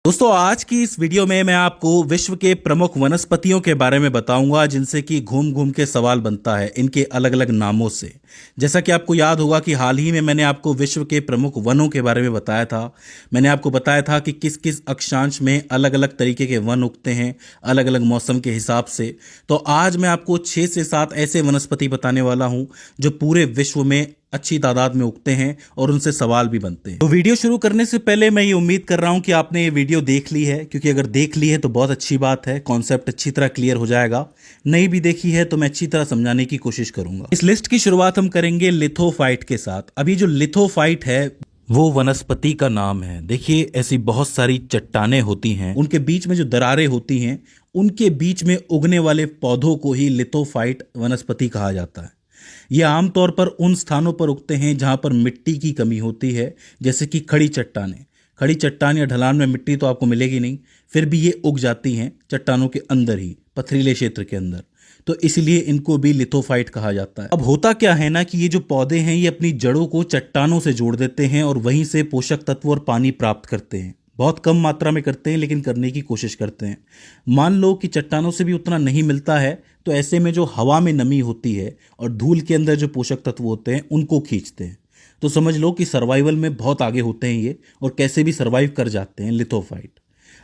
दोस्तों आज की इस वीडियो में मैं आपको विश्व के प्रमुख वनस्पतियों के बारे में बताऊंगा जिनसे कि घूम घूम के सवाल बनता है इनके अलग अलग नामों से। जैसा कि आपको याद होगा कि हाल ही में मैंने आपको विश्व के प्रमुख वनों के बारे में बताया था। मैंने आपको बताया था कि किस किस अक्षांश में अलग अलग तरीके के वन उगते हैं अलग अलग मौसम के हिसाब से। तो आज मैं आपको 6 से 7 ऐसे वनस्पति बताने वाला हूं जो पूरे विश्व में अच्छी तादाद में उगते हैं और उनसे सवाल भी बनते हैं। तो वीडियो शुरू करने से पहले मैं ये उम्मीद कर रहा हूं कि आपने ये वीडियो देख ली है, क्योंकि अगर देख ली है तो बहुत अच्छी बात है, कॉन्सेप्ट अच्छी तरह क्लियर हो जाएगा। नहीं भी देखी है तो मैं अच्छी तरह समझाने की कोशिश करूंगा। इस लिस्ट की शुरुआत हम करेंगे लिथोफाइट के साथ। अभी जो लिथोफाइट है वो वनस्पति का नाम है। देखिए ऐसी बहुत सारी चट्टानें होती हैं, उनके बीच में जो दरारें होती हैं उनके बीच में उगने वाले पौधों को ही लिथोफाइट वनस्पति कहा जाता है। ये आमतौर पर उन स्थानों पर उगते हैं जहां पर मिट्टी की कमी होती है, जैसे कि खड़ी चट्टानें। खड़ी चट्टान या ढलान में मिट्टी तो आपको मिलेगी नहीं, फिर भी ये उग जाती हैं चट्टानों के अंदर ही, पथरीले क्षेत्र के अंदर। तो इसलिए इनको भी लिथोफाइट कहा जाता है। अब होता क्या है ना कि ये जो पौधे हैं ये अपनी जड़ों को चट्टानों से जोड़ देते हैं और वहीं से पोषक तत्व और पानी प्राप्त करते हैं। बहुत कम मात्रा में करते हैं लेकिन करने की कोशिश करते हैं। मान लो कि चट्टानों से भी उतना नहीं मिलता है, तो ऐसे में जो हवा में नमी होती है और धूल के अंदर जो पोषक तत्व होते हैं उनको खींचते हैं। तो समझ लो कि सर्वाइवल में बहुत आगे होते हैं ये, और कैसे भी सर्वाइव कर जाते हैं लिथोफाइट।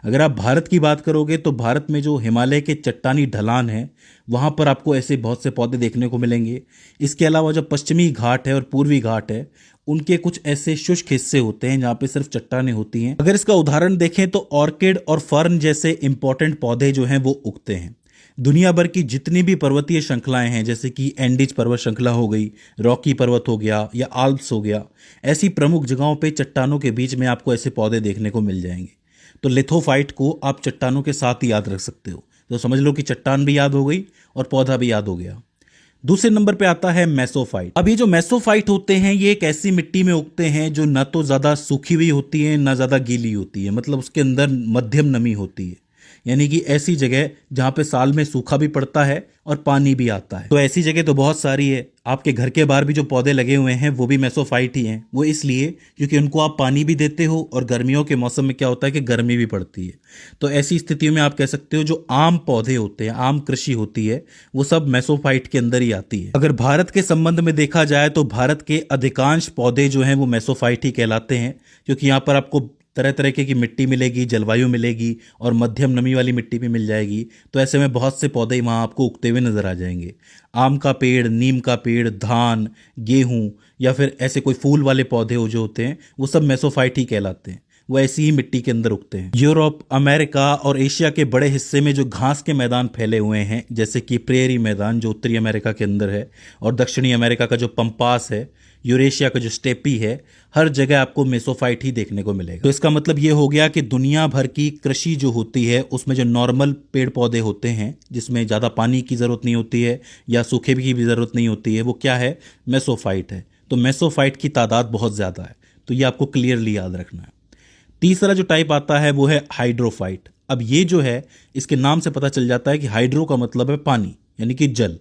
अगर आप भारत की बात करोगे तो भारत में जो हिमालय के चट्टानी ढलान है वहाँ पर आपको ऐसे बहुत से पौधे देखने को मिलेंगे। इसके अलावा जो पश्चिमी घाट है और पूर्वी घाट है उनके कुछ ऐसे शुष्क हिस्से होते हैं जहाँ पे सिर्फ चट्टानें होती हैं। अगर इसका उदाहरण देखें तो ऑर्किड और फर्न जैसे इंपॉर्टेंट पौधे जो हैं वो उगते हैं। दुनिया भर की जितनी भी पर्वतीय श्रृंखलाएं हैं, जैसे कि एंडीज पर्वत श्रृंखला हो गई, रॉकी पर्वत हो गया या आल्प्स हो गया, ऐसी प्रमुख जगहों पे चट्टानों के बीच में आपको ऐसे पौधे देखने को मिल जाएंगे। तो लिथोफाइट को आप चट्टानों के साथ ही याद रख सकते हो। तो समझ लो कि चट्टान भी याद हो गई और पौधा भी याद हो गया। दूसरे नंबर पे आता है मेसोफाइट। अब ये जो मेसोफाइट होते हैं ये एक ऐसी मिट्टी में उगते हैं जो न तो ज़्यादा सूखी हुई होती है न ज़्यादा गीली होती है, मतलब उसके अंदर मध्यम नमी होती है। यानी कि ऐसी जगह जहाँ पे साल में सूखा भी पड़ता है और पानी भी आता है। तो ऐसी जगह तो बहुत सारी है। आपके घर के बाहर भी जो पौधे लगे हुए हैं वो भी मेसोफाइट ही हैं। वो इसलिए क्योंकि उनको आप पानी भी देते हो और गर्मियों के मौसम में क्या होता है कि गर्मी भी पड़ती है। तो ऐसी स्थितियों में आप कह सकते हो जो आम पौधे होते हैं, आम कृषि होती है, वो सब मेसोफाइट के अंदर ही आती है। अगर भारत के संबंध में देखा जाए तो भारत के अधिकांश पौधे जो हैं वो मेसोफाइट ही कहलाते हैं, क्योंकि यहाँ पर आपको तरह तरह की मिट्टी मिलेगी, जलवायु मिलेगी और मध्यम नमी वाली मिट्टी भी मिल जाएगी। तो ऐसे में बहुत से पौधे वहाँ आपको उगते हुए नजर आ जाएंगे। आम का पेड़, नीम का पेड़, धान, गेहूं या फिर ऐसे कोई फूल वाले पौधे हो जो होते हैं वो सब मेसोफाइट ही कहलाते हैं। वो ऐसी ही मिट्टी के अंदर उगते हैं। यूरोप, अमेरिका और एशिया के बड़े हिस्से में जो घास के मैदान फैले हुए हैं, जैसे कि प्रेरी मैदान जो उत्तरी अमेरिका के अंदर है, और दक्षिणी अमेरिका का जो पंपास है, यूरेशिया का जो स्टेपी है, हर जगह आपको मेसोफाइट ही देखने को मिलेगा। तो इसका मतलब ये हो गया कि दुनिया भर की कृषि जो होती है उसमें जो नॉर्मल पेड़ पौधे होते हैं जिसमें ज़्यादा पानी की ज़रूरत नहीं होती है या सूखे की भी ज़रूरत नहीं होती है, वो क्या है? मेसोफाइट है। तो मेसोफाइट की तादाद बहुत ज़्यादा है, तो ये आपको क्लियरली याद रखना है। तीसरा जो टाइप आता है वो है हाइड्रोफाइट। अब ये जो है इसके नाम से पता चल जाता है कि हाइड्रो का मतलब है पानी, यानी कि जल।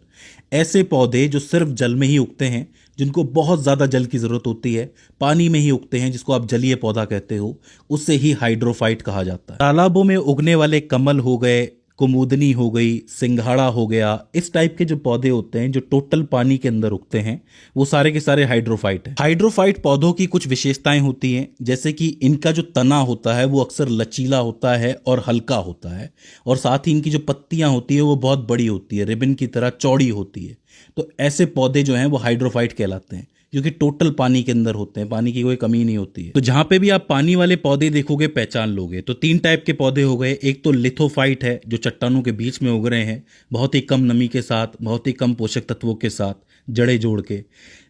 ऐसे पौधे जो सिर्फ जल में ही उगते हैं, जिनको बहुत ज़्यादा जल की ज़रूरत होती है, पानी में ही उगते हैं, जिसको आप जलीय पौधा कहते हो, उससे ही हाइड्रोफाइट कहा जाता है। तालाबों में उगने वाले कमल हो गए, कुमुदनी हो गई, सिंघाड़ा हो गया, इस टाइप के जो पौधे होते हैं जो टोटल पानी के अंदर उगते हैं वो सारे के सारे हाइड्रोफाइट हैं। हाइड्रोफाइट पौधों की कुछ विशेषताएं होती हैं, जैसे कि इनका जो तना होता है वो अक्सर लचीला होता है और हल्का होता है, और साथ ही इनकी जो पत्तियां होती है वो बहुत बड़ी होती है, रिबन की तरह चौड़ी होती है। तो ऐसे पौधे जो हैं वो हाइड्रोफाइट कहलाते हैं, क्योंकि टोटल पानी के अंदर होते हैं, पानी की कोई कमी नहीं होती है। तो जहां पे भी आप पानी वाले पौधे देखोगे पहचान लोगे। तो 3 टाइप के पौधे हो गए। एक तो लिथोफाइट है जो चट्टानों के बीच में उग रहे हैं, बहुत ही कम नमी के साथ, बहुत ही कम पोषक तत्वों के साथ, जड़ें जोड़ के।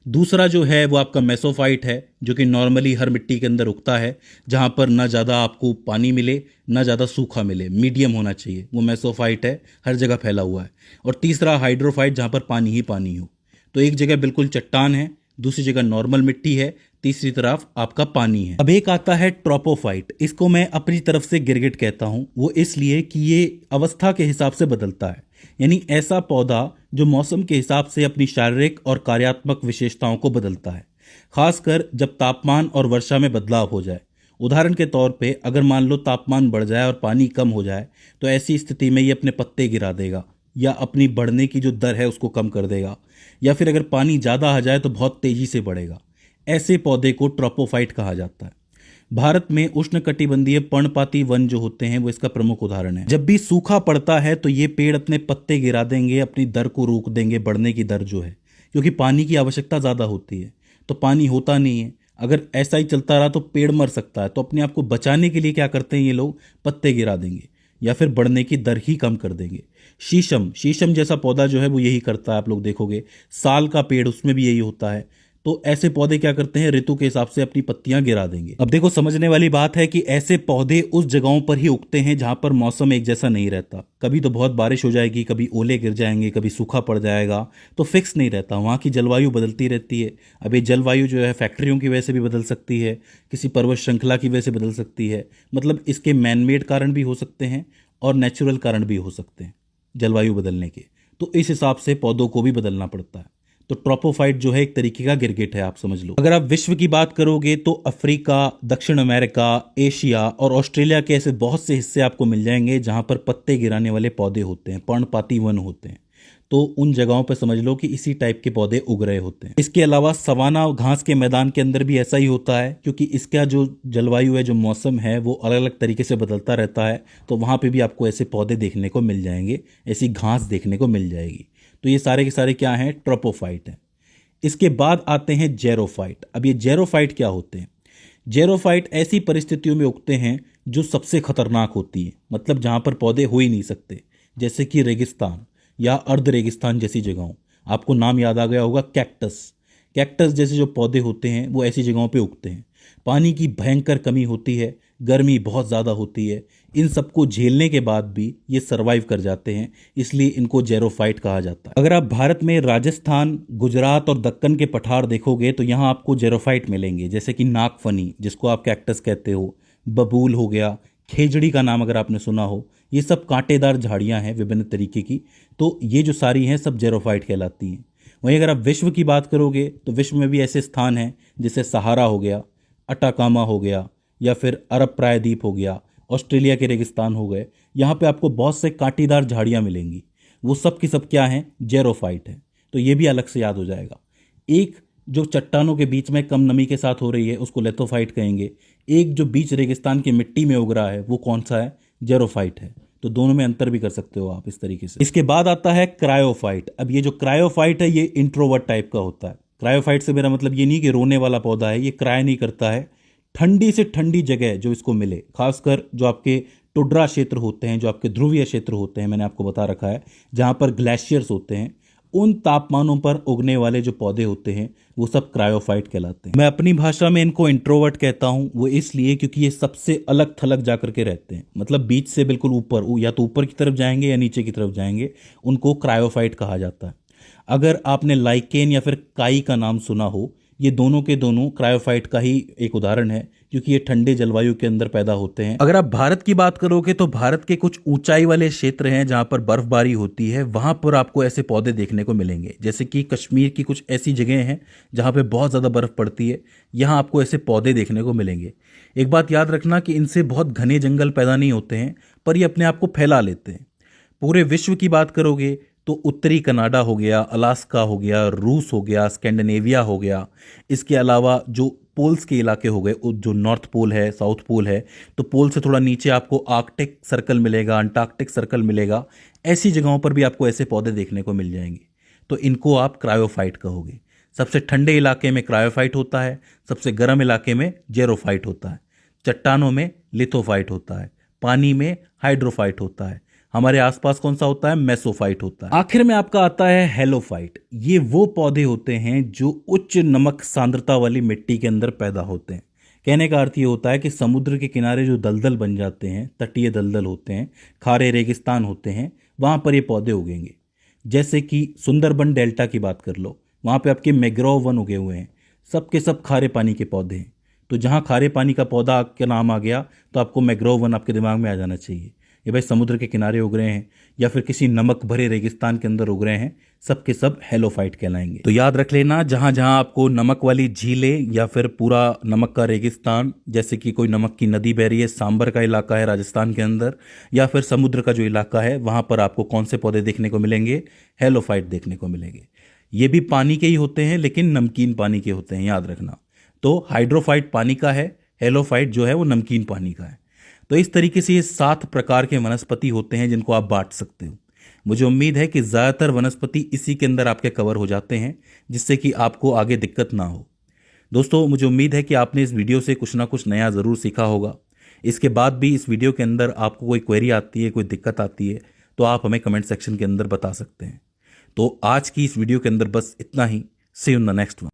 दूसरा जो है वो आपका मेसोफाइट है, जो कि नॉर्मली हर मिट्टी के अंदर उगता है, जहां पर ना ज़्यादा आपको पानी मिले ना ज़्यादा सूखा मिले, मीडियम होना चाहिए, वो मेसोफाइट है, हर जगह फैला हुआ है। और तीसरा हाइड्रोफाइट, जहां पर पानी ही पानी हो। तो एक जगह बिल्कुल चट्टान है, दूसरी जगह नॉर्मल मिट्टी है, तीसरी तरफ आपका पानी है। अब एक आता है ट्रोपोफाइट। इसको मैं अपनी तरफ से गिरगिट कहता हूं, वो इसलिए कि ये अवस्था के हिसाब से बदलता है। यानी ऐसा पौधा जो मौसम के हिसाब से अपनी शारीरिक और कार्यात्मक विशेषताओं को बदलता है, खासकर जब तापमान और वर्षा में बदलाव हो जाए। उदाहरण के तौर पे अगर मान लो तापमान बढ़ जाए और पानी कम हो जाए तो ऐसी स्थिति में ये अपने पत्ते गिरा देगा या अपनी बढ़ने की जो दर है उसको कम कर देगा, या फिर अगर पानी ज़्यादा आ जाए तो बहुत तेज़ी से बढ़ेगा। ऐसे पौधे को ट्रोपोफाइट कहा जाता है। भारत में उष्णकटिबंधीय पर्णपाती वन जो होते हैं वो इसका प्रमुख उदाहरण है। जब भी सूखा पड़ता है तो ये पेड़ अपने पत्ते गिरा देंगे, अपनी दर को रोक देंगे, बढ़ने की दर जो है, क्योंकि पानी की आवश्यकता ज़्यादा होती है तो पानी होता नहीं है। अगर ऐसा ही चलता रहा तो पेड़ मर सकता है, तो अपने आप को बचाने के लिए क्या करते हैं ये लोग, पत्ते गिरा देंगे या फिर बढ़ने की दर ही कम कर देंगे। शीशम, शीशम जैसा पौधा जो है वो यही करता है, आप लोग देखोगे। साल का पेड़, उसमें भी यही होता है। तो ऐसे पौधे क्या करते हैं, ऋतु के हिसाब से अपनी पत्तियां गिरा देंगे। अब देखो, समझने वाली बात है कि ऐसे पौधे उस जगहों पर ही उगते हैं जहां पर मौसम एक जैसा नहीं रहता। कभी तो बहुत बारिश हो जाएगी, कभी ओले गिर जाएंगे, कभी सूखा पड़ जाएगा, तो फिक्स नहीं रहता। वहाँ की जलवायु बदलती रहती है। अब ये जलवायु जो है फैक्ट्रियों की वजह से भी बदल सकती है, किसी पर्वत श्रृंखला की वजह से बदल सकती है। मतलब इसके मैनमेड कारण भी हो सकते हैं और नेचुरल कारण भी हो सकते हैं जलवायु बदलने के। तो इस हिसाब से पौधों को भी बदलना पड़ता है। तो ट्रोपोफाइट जो है एक तरीके का गिरगिट है, आप समझ लो। अगर आप विश्व की बात करोगे तो अफ्रीका, दक्षिण अमेरिका, एशिया और ऑस्ट्रेलिया के ऐसे बहुत से हिस्से आपको मिल जाएंगे जहां पर पत्ते गिराने वाले पौधे होते हैं, पर्णपाती वन होते हैं। तो उन जगहों पर समझ लो कि इसी टाइप के पौधे उग रहे होते हैं। इसके अलावा सवाना घास के मैदान के अंदर भी ऐसा ही होता है, क्योंकि इसका जो जलवायु है, जो मौसम है, वो अलग अलग तरीके से बदलता रहता है। तो वहाँ पे भी आपको ऐसे पौधे देखने को मिल जाएंगे, ऐसी घास देखने को मिल जाएगी। तो ये सारे के सारे क्या हैं, ट्रोपोफाइट हैं। इसके बाद आते हैं जेरोफाइट। अब ये जेरोफाइट क्या होते हैं? जेरोफाइट ऐसी परिस्थितियों में उगते हैं जो सबसे खतरनाक होती है, मतलब जहाँ पर पौधे हो ही नहीं सकते, जैसे कि रेगिस्तान या अर्ध रेगिस्तान जैसी जगहों। आपको नाम याद आ गया होगा, कैक्टस। कैक्टस जैसे जो पौधे होते हैं वो ऐसी जगहों पे उगते हैं। पानी की भयंकर कमी होती है, गर्मी बहुत ज़्यादा होती है। इन सबको झेलने के बाद भी ये सरवाइव कर जाते हैं, इसलिए इनको जेरोफाइट कहा जाता है। अगर आप भारत में राजस्थान, गुजरात और दक्कन के पठार देखोगे तो यहाँ आपको जेरोफाइट मिलेंगे, जैसे कि नागफनी जिसको आप कैक्टस कहते हो, बबूल हो गया, खेजड़ी का नाम अगर आपने सुना हो। ये सब कांटेदार झाड़ियाँ हैं विभिन्न तरीके की। तो ये जो सारी हैं सब जेरोफाइट कहलाती हैं। वहीं अगर आप विश्व की बात करोगे तो विश्व में भी ऐसे स्थान हैं जैसे सहारा हो गया, अटाकामा हो गया, या फिर अरब प्रायद्वीप हो गया, ऑस्ट्रेलिया के रेगिस्तान हो गए। यहाँ पे आपको बहुत से कांटेदार झाड़ियाँ मिलेंगी। वो सब की सब क्या हैं, जेरोफाइट है। तो ये भी अलग से याद हो जाएगा। एक जो चट्टानों के बीच में कम नमी के साथ हो रही है उसको लेथोफाइट कहेंगे। एक जो बीच रेगिस्तान की मिट्टी में उग रहा है वो कौन सा है, जेरोफाइट है। तो दोनों में अंतर भी कर सकते हो आप इस तरीके से। इसके बाद आता है क्रायोफाइट। अब ये जो क्रायोफाइट है ये इंट्रोवर्ट टाइप का होता है। क्रायोफाइट से मेरा मतलब ये नहीं कि रोने वाला पौधा है, ये क्राय नहीं करता है। ठंडी से ठंडी जगह जो इसको मिले, खासकर जो आपके टुड्रा क्षेत्र होते हैं, जो आपके ध्रुवीय क्षेत्र होते हैं, मैंने आपको बता रखा है, जहाँ पर ग्लेशियर्स होते हैं, उन तापमानों पर उगने वाले जो पौधे होते हैं वो सब क्रायोफाइट कहलाते हैं। मैं अपनी भाषा में इनको इंट्रोवर्ट कहता हूँ, वो इसलिए क्योंकि ये सबसे अलग थलग जा करके रहते हैं, मतलब बीच से बिल्कुल ऊपर, या तो ऊपर की तरफ जाएंगे या नीचे की तरफ जाएंगे, उनको क्रायोफाइट कहा जाता है। अगर आपने लाइकेन या फिर काई का नाम सुना हो, ये दोनों के दोनों क्रायोफाइट का ही एक उदाहरण है, क्योंकि ये ठंडे जलवायु के अंदर पैदा होते हैं। अगर आप भारत की बात करोगे तो भारत के कुछ ऊंचाई वाले क्षेत्र हैं जहां पर बर्फबारी होती है, वहां पर आपको ऐसे पौधे देखने को मिलेंगे। जैसे कि कश्मीर की कुछ ऐसी जगह हैं जहां पे बहुत ज़्यादा बर्फ पड़ती है, यहाँ आपको ऐसे पौधे देखने को मिलेंगे। एक बात याद रखना कि इनसे बहुत घने जंगल पैदा नहीं होते हैं, पर ये अपने आप को फैला लेते हैं। पूरे विश्व की बात करोगे तो उत्तरी कनाडा हो गया, अलास्का हो गया, रूस हो गया, स्कैंडिनेविया हो गया। इसके अलावा जो पोल्स के इलाके हो गए, जो नॉर्थ पोल है, साउथ पोल है, तो पोल से थोड़ा नीचे आपको आर्कटिक सर्कल मिलेगा, अंटार्कटिक सर्कल मिलेगा। ऐसी जगहों पर भी आपको ऐसे पौधे देखने को मिल जाएंगे। तो इनको आप क्रायोफाइट कहोगे। सबसे ठंडे इलाके में क्रायोफाइट होता है, सबसे गर्म इलाके में जेरोफाइट होता है। चट्टानों में लिथोफाइट होता है, पानी में हाइड्रोफाइट होता है, हमारे आसपास कौन सा होता है, मेसोफाइट होता है। आखिर में आपका आता है हेलोफाइट। ये वो पौधे होते हैं जो उच्च नमक सांद्रता वाली मिट्टी के अंदर पैदा होते हैं। कहने का अर्थ ये होता है कि समुद्र के किनारे जो दलदल बन जाते हैं, तटीय दलदल होते हैं, खारे रेगिस्तान होते हैं, वहाँ पर ये पौधे उगेंगे। जैसे कि सुंदरबन डेल्टा की बात कर लो, वहाँ पे आपके मैंग्रोव वन उगे हुए हैं, सब के सब खारे पानी के पौधे हैं। तो जहाँ खारे पानी का पौधा का नाम आ गया तो आपको मैंग्रोव वन आपके दिमाग में आ जाना चाहिए। ये भाई समुद्र के किनारे उग रहे हैं या फिर किसी नमक भरे रेगिस्तान के अंदर उग रहे हैं, सब के सब हेलोफाइट कहलाएंगे। तो याद रख लेना, जहां जहां आपको नमक वाली झीलें या फिर पूरा नमक का रेगिस्तान, जैसे कि कोई नमक की नदी बह रही है, सांबर का इलाका है राजस्थान के अंदर, या फिर समुद्र का जो इलाका है, वहां पर आपको कौन से पौधे देखने को मिलेंगे? हेलोफाइट देखने को मिलेंगे। ये भी पानी के ही होते हैं, लेकिन नमकीन पानी के होते हैं, याद रखना। तो हाइड्रोफाइट पानी का है, हेलोफाइट जो है वो नमकीन पानी का है। तो इस तरीके से ये 7 प्रकार के वनस्पति होते हैं जिनको आप बांट सकते हो। मुझे उम्मीद है कि ज़्यादातर वनस्पति इसी के अंदर आपके कवर हो जाते हैं, जिससे कि आपको आगे दिक्कत ना हो। दोस्तों, मुझे उम्मीद है कि आपने इस वीडियो से कुछ ना कुछ नया ज़रूर सीखा होगा। इसके बाद भी इस वीडियो के अंदर आपको कोई क्वेरी आती है, कोई दिक्कत आती है, तो आप हमें कमेंट सेक्शन के अंदर बता सकते हैं। तो आज की इस वीडियो के अंदर बस इतना ही। See you in the next one.